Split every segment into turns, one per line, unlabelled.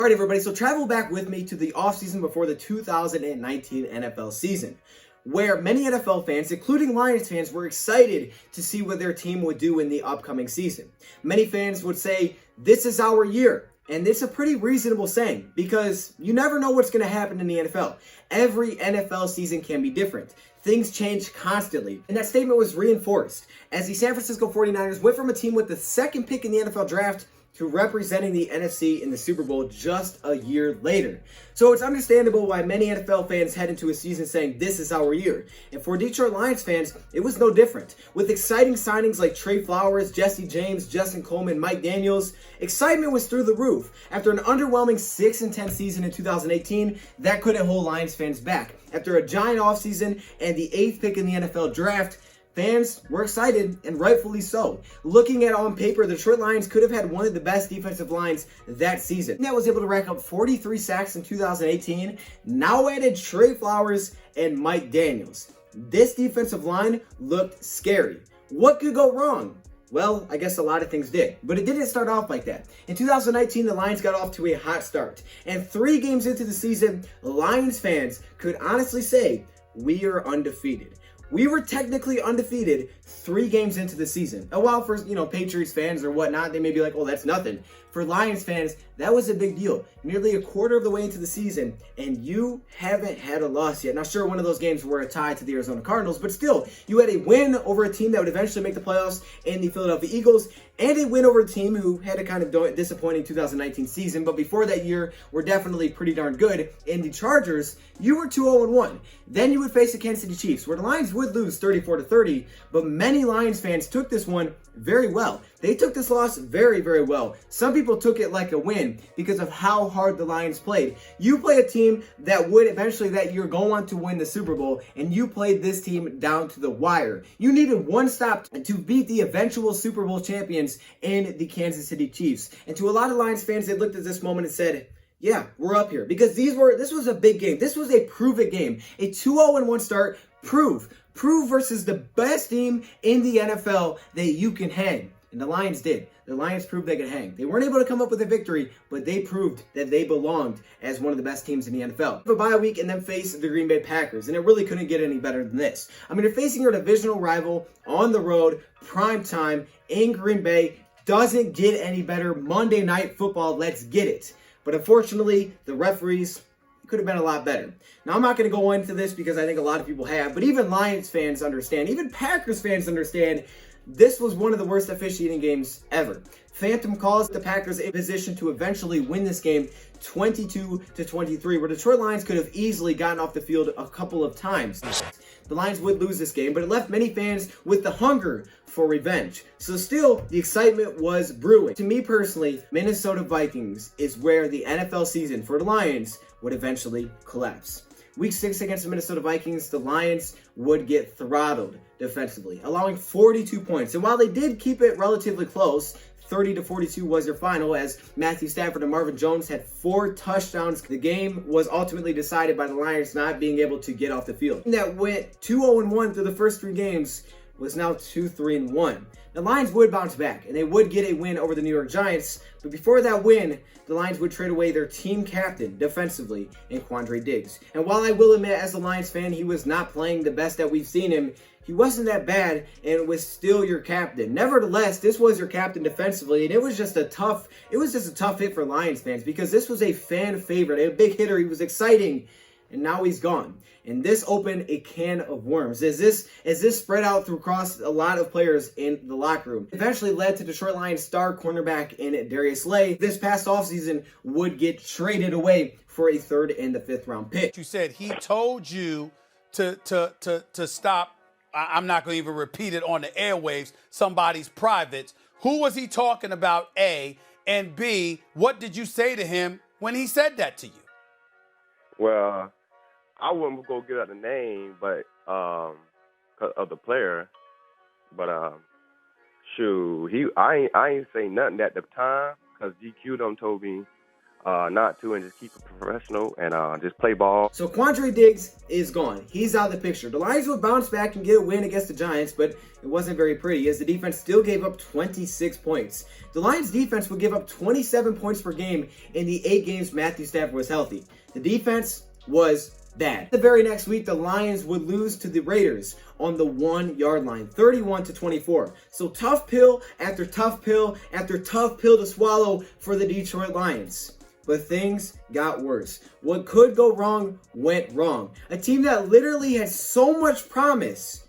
All right, everybody, so travel back with me to the offseason before the 2019 NFL season, where many NFL fans, including Lions fans, were excited to see what their team would do in the upcoming season. Many fans would say, this is our year. And it's a pretty reasonable saying because you never know what's going to happen in the NFL. Every NFL season can be different. Things change constantly. And that statement was reinforced as the San Francisco 49ers went from a team with the second pick in the NFL draft to representing the NFC in the Super Bowl just a year later. So it's understandable why many NFL fans head into a season saying this is our year. And for Detroit Lions fans, it was no different. With exciting signings like Trey Flowers, Jesse James, Justin Coleman, Mike Daniels, excitement was through the roof. After an underwhelming 6-10 season in 2018, that couldn't hold Lions fans back. After a giant offseason and the 8th pick in the NFL draft, fans were excited, and rightfully so. Looking at on paper, the Detroit Lions could have had one of the best defensive lines that season. That was able to rack up 43 sacks in 2018, now added Trey Flowers and Mike Daniels. This defensive line looked scary. What could go wrong? Well, I guess a lot of things did, but it didn't start off like that. In 2019, the Lions got off to a hot start, and 3 games into the season, Lions fans could honestly say, we are undefeated. We were technically undefeated 3 games into the season. And while for, Patriots fans or whatnot, they may be like, oh, that's nothing. For Lions fans, that was a big deal. Nearly a quarter of the way into the season, and you haven't had a loss yet. Now, sure, one of those games were a tie to the Arizona Cardinals, but still, you had a win over a team that would eventually make the playoffs in the Philadelphia Eagles, and a win over a team who had a kind of disappointing 2019 season, but before that year were definitely pretty darn good. In the Chargers, you were 2-0-1. Then you would face the Kansas City Chiefs, where the Lions would lose 34-30, but many Lions fans took this one very well. They took this loss very, very well. Some people took it like a win because of how hard the Lions played. You play a team that would eventually that year go on to win the Super Bowl, and you played this team down to the wire. You needed one stop to beat the eventual Super Bowl champions in the Kansas City Chiefs. And to a lot of Lions fans, they looked at this moment and said, yeah, we're up here. Because this was a big game. This was a prove-it game. A 2-0-1 start. Prove versus the best team in the NFL that you can hang. And the Lions did. The Lions proved they could hang. They weren't able to come up with a victory, but they proved that they belonged as one of the best teams in the NFL. For a bye week and then face the Green Bay Packers, and it really couldn't get any better than this. I mean, you're facing your divisional rival on the road, prime time, in Green Bay. Doesn't get any better. Monday Night Football, let's get it. But unfortunately, the referees could have been a lot better. Now, I'm not going to go into this because I think a lot of people have, but even Lions fans understand, even Packers fans understand, this was one of the worst officiating games ever. Phantom calls the Packers in position to eventually win this game 22-23, where Detroit Lions could have easily gotten off the field a couple of times. The Lions would lose this game, but it left many fans with the hunger for revenge. So still, the excitement was brewing. To me personally, Minnesota Vikings is where the NFL season for the Lions would eventually collapse. Week 6 against the Minnesota Vikings, the Lions would get throttled defensively, allowing 42 points. And while they did keep it relatively close, 30-42 was their final, as Matthew Stafford and Marvin Jones had 4 touchdowns. The game was ultimately decided by the Lions not being able to get off the field. That went 2-0-1 through the first 3 games was now 2-3-1. The Lions would bounce back, and they would get a win over the New York Giants, but before that win, the Lions would trade away their team captain defensively in Quandre Diggs. And while I will admit, as a Lions fan, he was not playing the best that we've seen him, he wasn't that bad and was still your captain. Nevertheless, this was your captain defensively, and it was just a tough hit for Lions fans because this was a fan favorite, a big hitter. He was exciting, and now he's gone. And this opened a can of worms. As this spread out across a lot of players in the locker room, eventually led to Detroit Lions star cornerback in Darius Slay. This past offseason would get traded away for a 3rd and 5th round pick.
You said he told you to stop. I'm not going to even repeat it on the airwaves, somebody's privates. Who was he talking about, A? And B, what did you say to him when he said that to you?
Well, I wouldn't go get out the name, but of the player. But shoot, I ain't say nothing at the time because GQ done told me not to, and just keep it professional and just play ball.
So Quandre Diggs is gone. He's out of the picture. The Lions would bounce back and get a win against the Giants, but it wasn't very pretty as the defense still gave up 26 points. The Lions defense would give up 27 points per game in the 8 games Matthew Stafford was healthy. The defense was bad. The very next week, the Lions would lose to the Raiders on the 1-yard line, 31-24. So tough pill after tough pill after tough pill to swallow for the Detroit Lions. But things got worse. What could go wrong went wrong. A team that literally had so much promise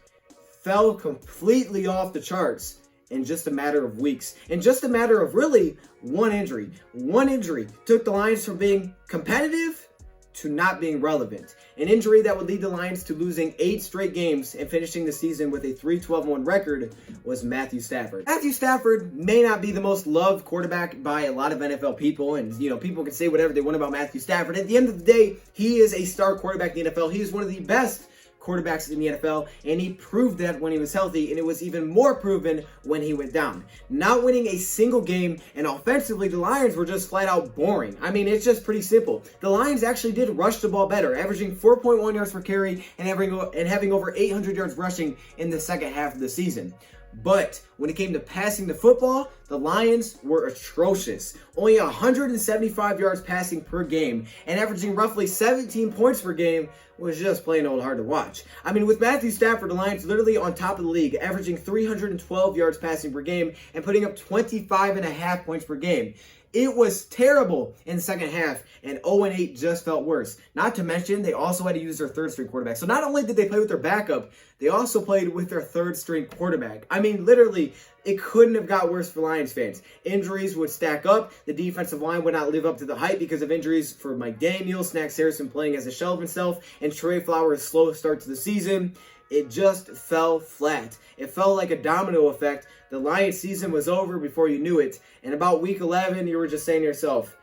fell completely off the charts in just a matter of weeks. In just a matter of really one injury. One injury took the Lions from being competitive to not being relevant. An injury that would lead the Lions to losing 8 straight games and finishing the season with a 3-12-1 record was Matthew Stafford. Matthew Stafford may not be the most loved quarterback by a lot of NFL people, and people can say whatever they want about Matthew Stafford. At the end of the day, he is a star quarterback in the NFL. He is one of the best quarterbacks in the NFL, and he proved that when he was healthy, and it was even more proven when he went down. Not winning a single game, and offensively, the Lions were just flat out boring. I mean, it's just pretty simple. The Lions actually did rush the ball better, averaging 4.1 yards per carry and having over 800 yards rushing in the second half of the season. But when it came to passing the football, the Lions were atrocious. Only 175 yards passing per game and averaging roughly 17 points per game was just plain old hard to watch. I mean, with Matthew Stafford, the Lions literally on top of the league, averaging 312 yards passing per game and putting up 25.5 points per game. It was terrible in the second half, and 0-8 just felt worse. Not to mention, they also had to use their third-string quarterback. So not only did they play with their backup, they also played with their third-string quarterback. I mean, literally, it couldn't have got worse for Lions fans. Injuries would stack up. The defensive line would not live up to the hype because of injuries for Mike Daniels, Snacks Harrison playing as a shell of himself, and Trey Flowers' slow start to the season. It just fell flat. It felt like a domino effect. The Lions season was over before you knew it. And about week 11, you were just saying to yourself,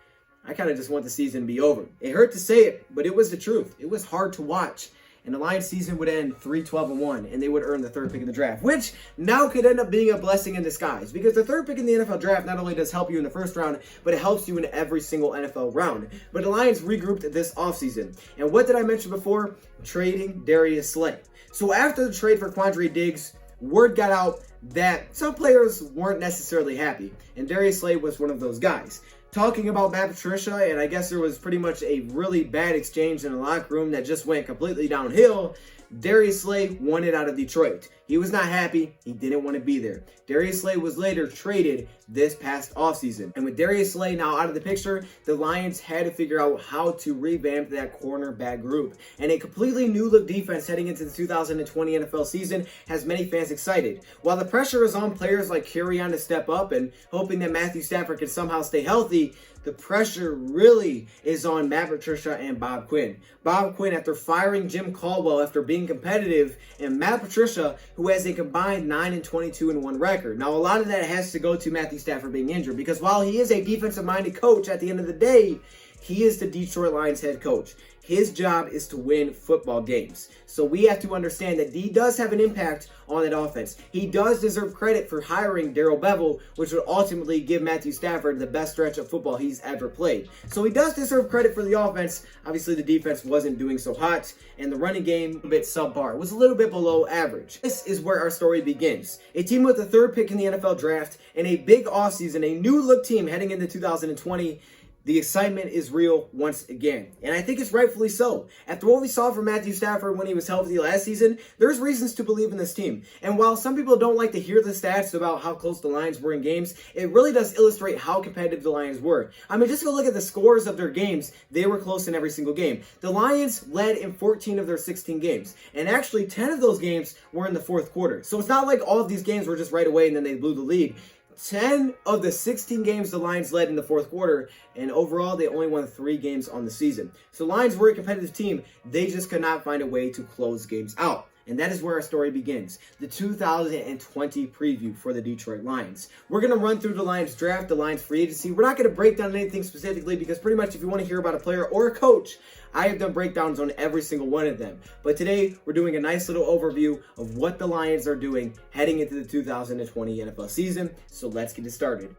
I kind of just want the season to be over. It hurt to say it, but it was the truth. It was hard to watch. And the Lions season would end 3-12-1, and they would earn the 3rd pick in the draft, which now could end up being a blessing in disguise, because the 3rd pick in the NFL draft not only does help you in the 1st round, but it helps you in every single NFL round. But the Lions regrouped this offseason. And what did I mention before? Trading Darius Slay. So after the trade for Quandre Diggs, word got out that some players weren't necessarily happy, and Darius Slay was one of those guys. Talking about Matt Patricia, and I guess there was pretty much a really bad exchange in the locker room that just went completely downhill. Darius Slay wanted out of Detroit. He was not happy. He didn't want to be there. Darius Slay was later traded this past offseason. And with Darius Slay now out of the picture, the Lions had to figure out how to revamp that cornerback group. And a completely new look defense heading into the 2020 NFL season has many fans excited. While the pressure is on players like Kerryon to step up and hoping that Matthew Stafford can somehow stay healthy, the pressure really is on Matt Patricia and Bob Quinn. Bob Quinn, after firing Jim Caldwell after being competitive, and Matt Patricia, who has a combined 9-22-1 record. Now, a lot of that has to go to Matthew Stafford being injured, because while he is a defensive-minded coach, at the end of the day, he is the Detroit Lions head coach. His job is to win football games. So we have to understand that he does have an impact on that offense. He does deserve credit for hiring Darrell Bevell, which would ultimately give Matthew Stafford the best stretch of football he's ever played. So he does deserve credit for the offense. Obviously, the defense wasn't doing so hot, and the running game, a bit subpar, was a little bit below average. This is where our story begins. A team with the 3rd pick in the NFL draft and a big offseason, a new look team heading into 2020. The excitement is real once again, and I think it's rightfully so. After what we saw from Matthew Stafford when he was healthy last season, there's reasons to believe in this team. And while some people don't like to hear the stats about how close the Lions were in games, it really does illustrate how competitive the Lions were. I mean, just go look at the scores of their games. They were close in every single game. The Lions led in 14 of their 16 games, and actually 10 of those games were in the 4th quarter. So it's not like all of these games were just right away and then they blew the lead. 10 of the 16 games the Lions led in the 4th quarter, and overall they only won 3 games on the season. So Lions were a competitive team. They just could not find a way to close games out. And that is where our story begins. The 2020 preview for the Detroit Lions. We're going to run through the Lions draft, the Lions free agency. We're not going to break down anything specifically because pretty much if you want to hear about a player or a coach, I have done breakdowns on every single one of them. But today, we're doing a nice little overview of what the Lions are doing heading into the 2020 NFL season. So let's get it started.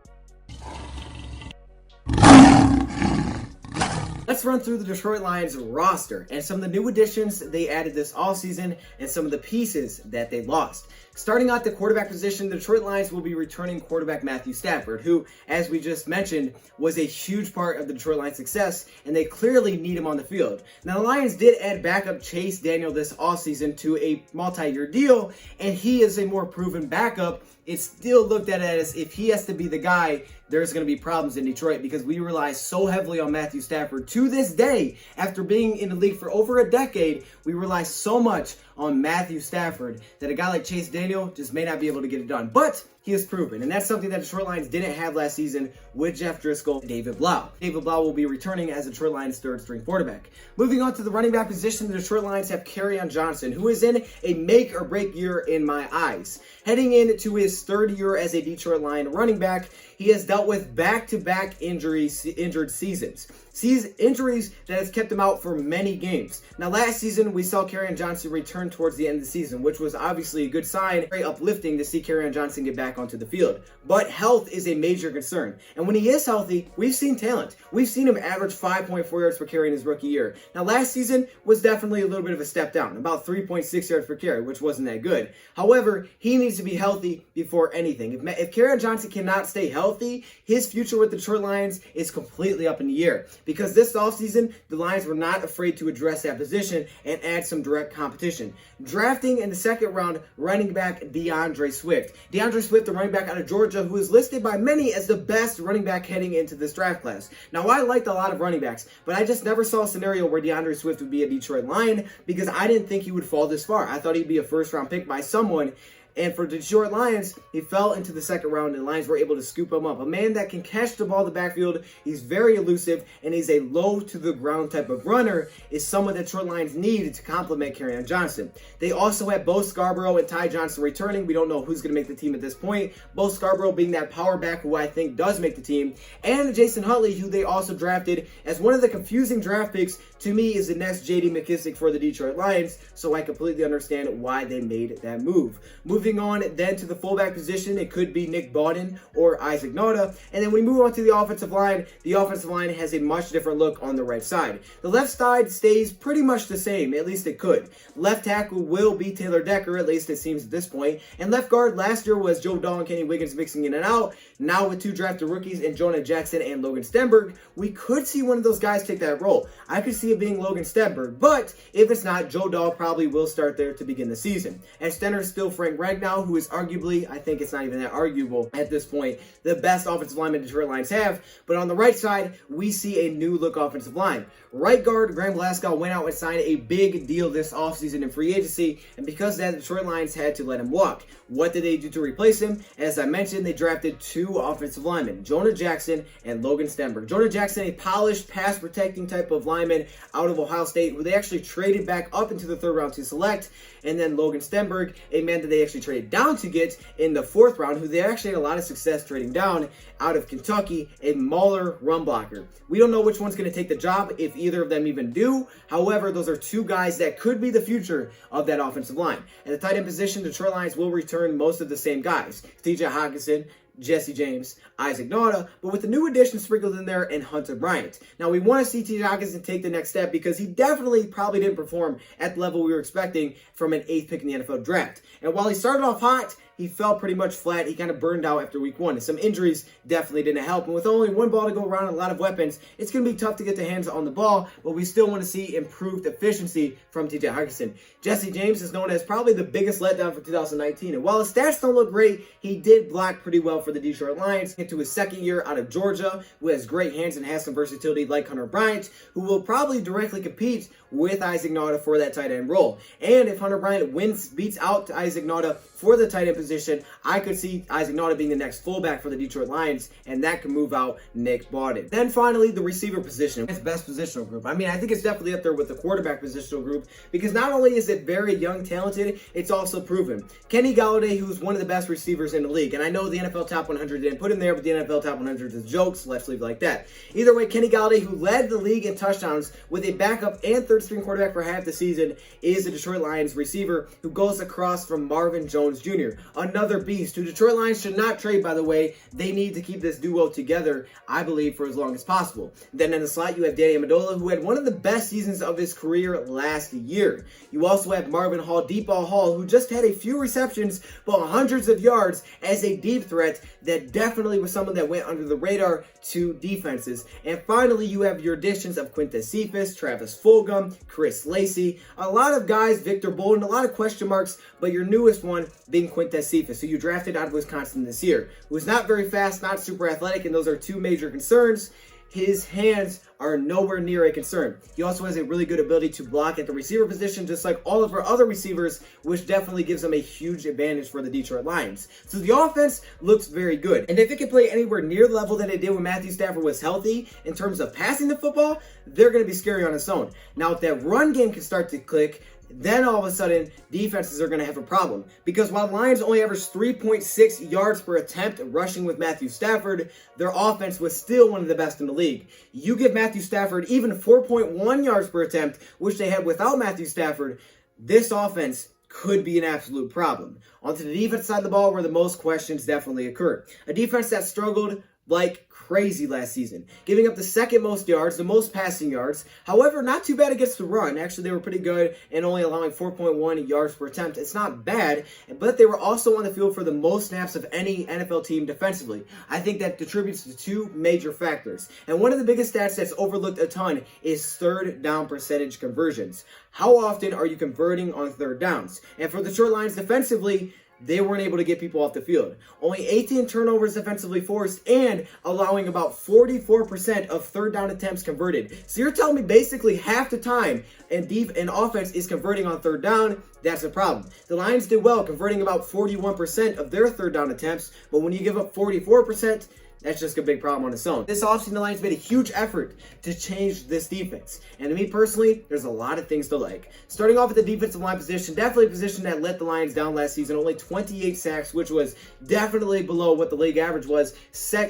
Let's run through the Detroit Lions roster and some of the new additions they added this offseason and some of the pieces that they lost. Starting at the quarterback position, the Detroit Lions will be returning quarterback Matthew Stafford, who, as we just mentioned, was a huge part of the Detroit Lions' success, and they clearly need him on the field. Now, the Lions did add backup Chase Daniel this offseason to a multi-year deal, and he is a more proven backup. It's still looked at as if he has to be the guy, there's going to be problems in Detroit because we rely so heavily on Matthew Stafford. To this day, after being in the league for over a decade, we rely so much on Matthew Stafford that a guy like Chase Daniel just may not be able to get it done. But he is proven, and that's something that Detroit Lions didn't have last season with Jeff Driscoll and David Blau. David Blau will be returning as Detroit Lions' third-string quarterback. Moving on to the running back position, the Detroit Lions have Kerryon Johnson, who is in a make-or-break year in my eyes. Heading into his third year as a Detroit Lion running back, he has dealt with back-to-back injured seasons. Injuries that has kept him out for many games. Now, last season, we saw Kerryon Johnson return towards the end of the season, which was obviously a good sign, very uplifting to see Kerryon Johnson get back onto the field. But health is a major concern. And when he is healthy, we've seen talent. We've seen him average 5.4 yards per carry in his rookie year. Now, last season was definitely a little bit of a step down, about 3.6 yards per carry, which wasn't that good. However, he needs to be healthy before anything. If Kerryon Johnson cannot stay healthy, his future with the Detroit Lions is completely up in the air. Because this offseason, the Lions were not afraid to address that position and add some direct competition. Drafting in the second round running back DeAndre Swift. DeAndre Swift, the running back out of Georgia, who is listed by many as the best running back heading into this draft class. Now, I liked a lot of running backs, but I just never saw a scenario where DeAndre Swift would be a Detroit Lion because I didn't think he would fall this far. I thought he'd be a first-round pick by someone. And for the Detroit Lions, he fell into the second round, and the Lions were able to scoop him up. A man that can catch the ball in the backfield, he's very elusive, and he's a low-to-the-ground type of runner, is someone that Detroit Lions need to complement Kerryon Johnson. They also have Bo Scarborough and Ty Johnson returning. We don't know who's going to make the team at this point. Bo Scarborough being that power back who I think does make the team, and Jason Huntley, who they also drafted as one of the confusing draft picks, to me, is the next J.D. McKissick for the Detroit Lions, so I completely understand why they made that move. Moving on then to the fullback position, it could be Nick Bawden or Isaac Nauta. And then we move on to the offensive line. The offensive line has a much different look on the right side. The left side stays pretty much the same, at least it could. Left tackle will be Taylor Decker, at least it seems at this point. And left guard last year was Joe Dahl and Kenny Wiggins mixing in and out. Now with two drafted rookies in Jonah Jackson and Logan Stenberg, we could see one of those guys take that role. I could see it being Logan Stenberg, but if it's not, Joe Dahl probably will start there to begin the season. And center still Frank Ragnow, who is arguably, I think it's not even that arguable at this point, the best offensive lineman the Detroit Lions have. But on the right side, we see a new look offensive line. Right guard Graham Glasgow went out and signed a big deal this offseason in free agency, and because of that, the Detroit Lions had to let him walk. What did they do to replace him? As I mentioned, they drafted two offensive linemen, Jonah Jackson and Logan Stenberg. Jonah Jackson, a polished, pass-protecting type of lineman out of Ohio State, who they actually traded back up into the third round to select, and then Logan Stenberg, a man that they actually traded down to get in the fourth round, who they actually had a lot of success trading down out of Kentucky, a mauler run blocker. We don't know which one's going to take the job, if either of them even do. However, those are two guys that could be the future of that offensive line. At the tight end position, the Detroit Lions will return most of the same guys. T.J. Hockenson, Jesse James, Isaac Nauta, but with the new additions sprinkled in there and Hunter Bryant. Now, we want to see T.J. Hockenson take the next step because he definitely probably didn't perform at the level we were expecting from an 8th pick in the NFL draft. And while he started off hot, he fell pretty much flat. He kind of burned out after week one. And some injuries definitely didn't help. And with only one ball to go around and a lot of weapons, it's going to be tough to get the hands on the ball, but we still want to see improved efficiency from T.J. Hockenson. Jesse James is known as probably the biggest letdown for 2019. And while his stats don't look great, he did block pretty well for the Detroit Lions. Into his second year out of Georgia, who has great hands and has some versatility like Hunter Bryant, who will probably directly compete with Isaac Nauta for that tight end role. And if Hunter Bryant beats out Isaac Nauta for the tight end position, I could see Isaac Nauta being the next fullback for the Detroit Lions, and that could move out Nick Bawden. Then finally, the receiver position. It's best positional group. I mean, I think it's definitely up there with the quarterback positional group because not only is it very young, talented, it's also proven. Kenny Golladay, who's one of the best receivers in the league, and I know the NFL Top 100 didn't put him there, but the NFL Top 100 is jokes. Let's leave it like that. Either way, Kenny Golladay, who led the league in touchdowns with a backup and third-string quarterback for half the season, is the Detroit Lions receiver who goes across from Marvin Jones Jr., another beast who Detroit Lions should not trade, by the way. They need to keep this duo together, I believe, for as long as possible. Then in the slot, you have Danny Amendola, who had one of the best seasons of his career last year. You also have Marvin Hall, Deep Ball Hall, who just had a few receptions, but hundreds of yards as a deep threat that definitely was someone that went under the radar to defenses. And finally, you have your additions of Quintez Cephas, Travis Fulgham, Chris Lacey, a lot of guys, Victor Bolden, a lot of question marks, but your newest one being Quintez Cephas, who you drafted out of Wisconsin this year, who is not very fast, not super athletic, and those are two major concerns. His hands are nowhere near a concern. He also has a really good ability to block at the receiver position, just like all of our other receivers, which definitely gives him a huge advantage for the Detroit Lions. So the offense looks very good. And if it can play anywhere near the level that it did when Matthew Stafford was healthy in terms of passing the football, they're going to be scary on its own. Now, if that run game can start to click, then all of a sudden, defenses are going to have a problem. Because while the Lions only averaged 3.6 yards per attempt rushing with Matthew Stafford, their offense was still one of the best in the league. You give Matthew Stafford even 4.1 yards per attempt, which they had without Matthew Stafford, this offense could be an absolute problem. Onto the defense side of the ball, where the most questions definitely occur. A defense that struggled like crazy last season, giving up the second most yards, the most passing yards. However, not too bad against the run. Actually, they were pretty good and only allowing 4.1 yards per attempt. It's not bad, but they were also on the field for the most snaps of any NFL team defensively. I think that contributes to two major factors. And one of the biggest stats that's overlooked a ton is third down percentage conversions. How often are you converting on third downs? And for the Detroit Lions defensively, they weren't able to get people off the field. Only 18 turnovers defensively forced and allowing about 44% of third down attempts converted. So you're telling me basically half the time and offense is converting on third down. That's a problem. The Lions did well, converting about 41% of their third down attempts, but when you give up 44%, that's just a big problem on its own. This offseason, the Lions made a huge effort to change this defense. And to me personally, there's a lot of things to like. Starting off at the defensive line position, definitely a position that let the Lions down last season. Only 28 sacks, which was definitely below what the league average was.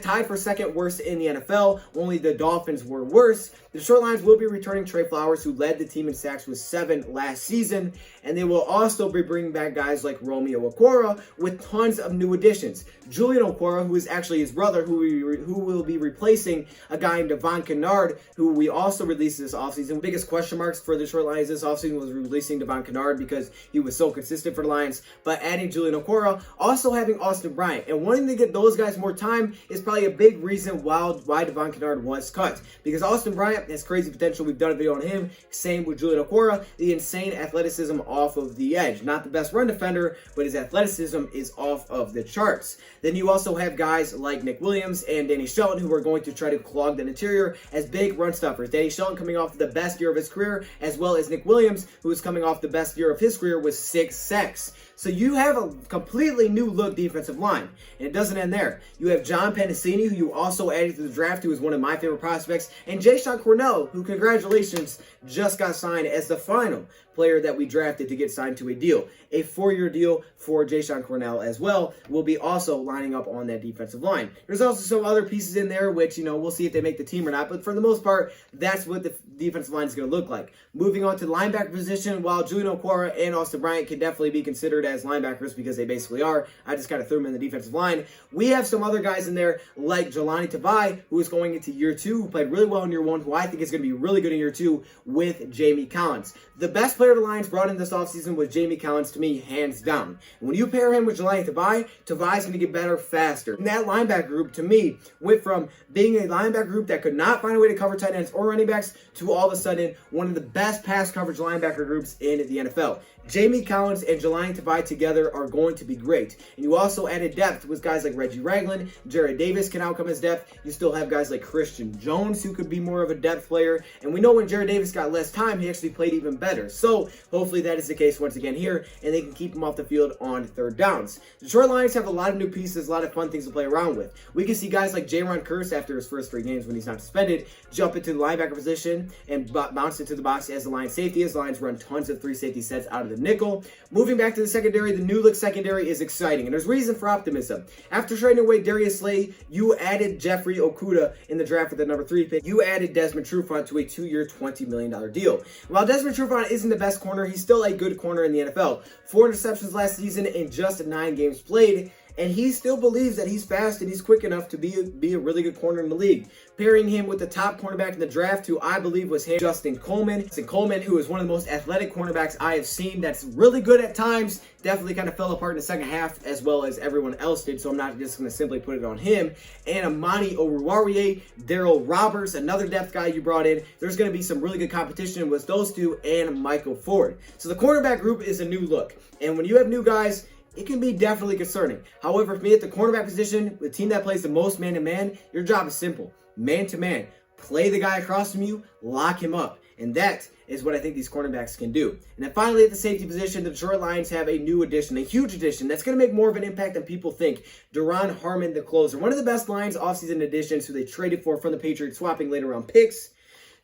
Tied for second worst in the NFL. Only the Dolphins were worse. The Detroit Lions will be returning Trey Flowers, who led the team in sacks with 7 last season. And they will also be bringing back guys like Romeo Okwara with tons of new additions. Julian Okwara, who is actually his brother, who will be replacing a guy named Devon Kennard, who we also released this offseason. The biggest question marks for the Detroit Lions this offseason was releasing Devon Kennard because he was so consistent for the Lions. But adding Julian Okwara, also having Austin Bryant, and wanting to get those guys more time is probably a big reason why Devon Kennard was cut. Because Austin Bryant has crazy potential. We've done a video on him. Same with Julian Okwara. The insane athleticism off of the edge. Not the best run defender, but his athleticism is off of the charts. Then you also have guys like Nick Williams and Danny Shelton, who are going to try to clog the interior as big run stuffers. Danny Shelton coming off the best year of his career, as well as Nick Williams, who is coming off the best year of his career with 6 sacks. So you have a completely new look defensive line. And it doesn't end there. You have John Pennicini, who you also added to the draft, who is one of my favorite prospects, and Jayshon Cornell, who, congratulations, just got signed as the final player that we drafted to get signed to a deal. A 4-year deal for Jayshon Cornell as well will be also lining up on that defensive line. There's also some other pieces in there, which, we'll see if they make the team or not. But for the most part, that's what the defensive line is going to look like. Moving on to the linebacker position, while Julian Okwara and Austin Bryant can definitely be considered as linebackers because they basically are, I just kind of threw them in the defensive line. We have some other guys in there like Jelani Tavai, who is going into year 2, who played really well in year 1, who I think is going to be really good in year 2 with Jamie Collins. The best player the Lions brought in this offseason was Jamie Collins, to me, hands down. And when you pair him with Jelani Tavai, Tavai's going to get better faster. And that linebacker group, to me, went from being a linebacker group that could not find a way to cover tight ends or running backs to all of a sudden one of the best pass coverage linebacker groups in the NFL. Jamie Collins and Jelani Tavai together are going to be great. And you also added depth with guys like Reggie Ragland. Jared Davis can outcome his depth. You still have guys like Christian Jones, who could be more of a depth player. And we know when Jared Davis got less time, he actually played even better. So hopefully that is the case once again here, and they can keep him off the field on third downs. The Detroit Lions have a lot of new pieces, a lot of fun things to play around with. We can see guys like Jaron Kearse, after his first 3 games when he's not suspended, jump into the linebacker position and bounce into the box as the Lions safety, as the Lions run tons of 3 safety sets out of the nickel. Moving back to the secondary, the new look secondary is exciting, and there's reason for optimism. After trading away Darius Slay, you added Jeffrey Okudah in the draft with the number 3 pick. You added Desmond Desmond Trufant to a 2-year, $20 million deal. While Desmond Trufant isn't the best corner, he's still a good corner in the NFL. 4 interceptions last season in just 9 games played, and he still believes that he's fast and he's quick enough to be a really good corner in the league. Pairing him with the top cornerback in the draft, who I believe was him, Justin Coleman. Justin Coleman, who is one of the most athletic cornerbacks I have seen, that's really good at times, definitely kind of fell apart in the second half as well as everyone else did, so I'm not just going to simply put it on him. And Amani Oruwariye, Daryl Roberts, another depth guy you brought in. There's going to be some really good competition with those two and Michael Ford. So the cornerback group is a new look, and when you have new guys, it can be definitely concerning. However, for me at the cornerback position, the team that plays the most man-to-man, your job is simple. Man-to-man. Play the guy across from you, lock him up. And that is what I think these cornerbacks can do. And then finally at the safety position, the Detroit Lions have a new addition, a huge addition that's going to make more of an impact than people think. Duron Harmon, the closer. One of the best Lions offseason additions who they traded for from the Patriots, swapping later round picks.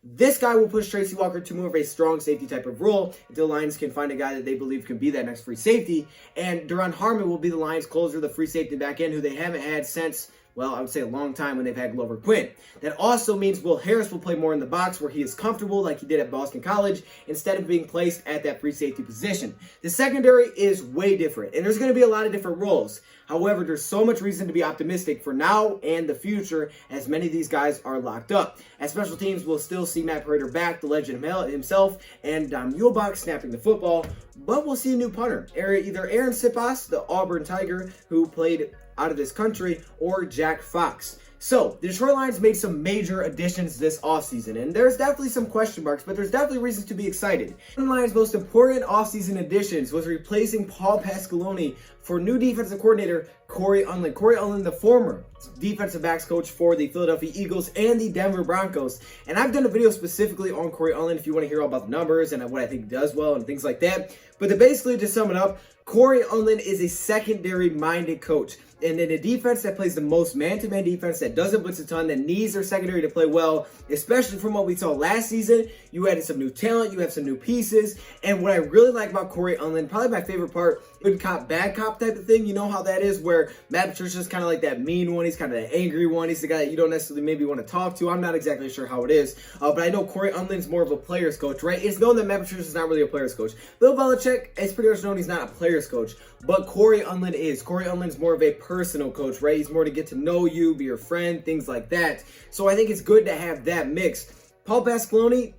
This guy will push Tracy Walker to more of a strong safety type of role until the Lions can find a guy that they believe can be that next free safety. And Duron Harmon will be the Lions closer, the free safety back end, who they haven't had since, well, I would say a long time when they've had Glover Quinn. That also means Will Harris will play more in the box where he is comfortable like he did at Boston College instead of being placed at that free safety position. The secondary is way different, and there's going to be a lot of different roles. However, there's so much reason to be optimistic for now and the future as many of these guys are locked up. At special teams, we'll still see Matt Prater back, the legend himself, and Dom Muhlbach snapping the football, but we'll see a new punter. Either Aaron Sipas, the Auburn Tiger, who played out of this country, or Jack Fox. So, the Detroit Lions made some major additions this offseason, and there's definitely some question marks, but there's definitely reasons to be excited. One of the Lions' most important offseason additions was replacing Paul Pasqualoni for new defensive coordinator Corey Unlin. Corey Unlin, the former defensive backs coach for the Philadelphia Eagles and the Denver Broncos. And I've done a video specifically on Corey Unlin if you want to hear all about the numbers and what I think he does well and things like that. But to basically just sum it up, Corey Unlin is a secondary-minded coach. And in a defense that plays the most man-to-man defense, that doesn't blitz a ton, that needs their secondary to play well, especially from what we saw last season, you added some new talent, you have some new pieces. And what I really like about Corey Unlin, probably my favorite part, good cop, bad cop type of thing. You know how that is, where Matt Patricia's kind of like that mean one. He's kind of the angry one. He's the guy that you don't necessarily maybe want to talk to. I'm not exactly sure how it is. But I know Corey Unlin's more of a player's coach, right? It's known that Matt Patricia's not really a player's coach. Bill Belichick, it's pretty much known he's not a player's coach. But Corey Unlin is. Corey Unlin's more of a personal coach, right? He's more to get to know you, be your friend, things like that. So I think it's good to have that mix. Paul Pasqualoni,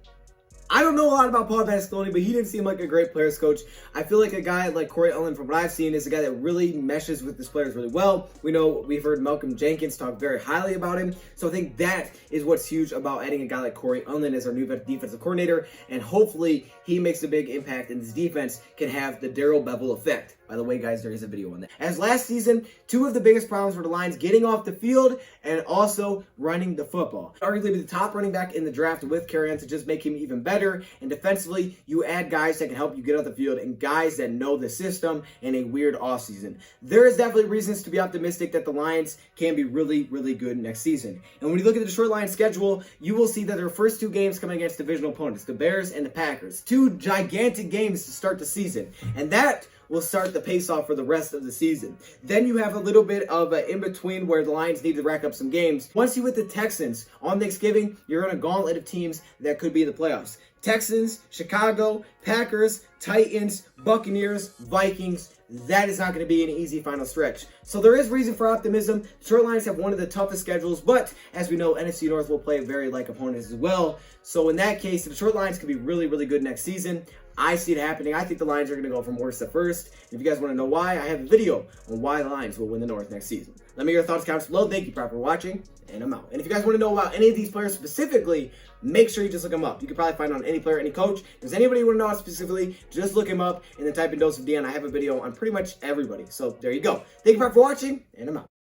I don't know a lot about Paul Pasqualoni, but he didn't seem like a great players coach. I feel like a guy like Corey Unlin, from what I've seen, is a guy that really meshes with his players really well. We've heard Malcolm Jenkins talk very highly about him. So I think that is what's huge about adding a guy like Corey Unlin as our new defensive coordinator. And hopefully he makes a big impact and this defense can have the Darrell Bevell effect. By the way, guys, there is a video on that. As last season, two of the biggest problems for the Lions getting off the field and also running the football. Arguably the top running back in the draft with Kerryon to just make him even better. And defensively, you add guys that can help you get off the field and guys that know the system in a weird offseason. There is definitely reasons to be optimistic that the Lions can be really, really good next season. And when you look at the Detroit Lions schedule, you will see that their first two games coming against divisional opponents, the Bears and the Packers. Two gigantic games to start the season. And that will start the pace off for the rest of the season. Then you have a little bit of an in-between where the Lions need to rack up some games. Once you hit the Texans on Thanksgiving, you're in a gauntlet of teams that could be in the playoffs. Texans, Chicago, Packers, Titans, Buccaneers, Vikings. That is not going to be an easy final stretch. So there is reason for optimism. The Detroit Lions have one of the toughest schedules, but as we know, NFC North will play very like opponents as well. So in that case, the Detroit Lions could be really, really good next season. I see it happening. I think the Lions are going to go from worst to first. And if you guys want to know why, I have a video on why the Lions will win the North next season. Let me know your thoughts, comments below. Thank you for watching, and I'm out. And if you guys want to know about any of these players specifically, make sure you just look them up. You can probably find on any player, any coach. If there's anybody you want to know specifically, just look him up and then type in Dose of Dion. I have a video on pretty much everybody. So there you go. Thank you for watching, and I'm out.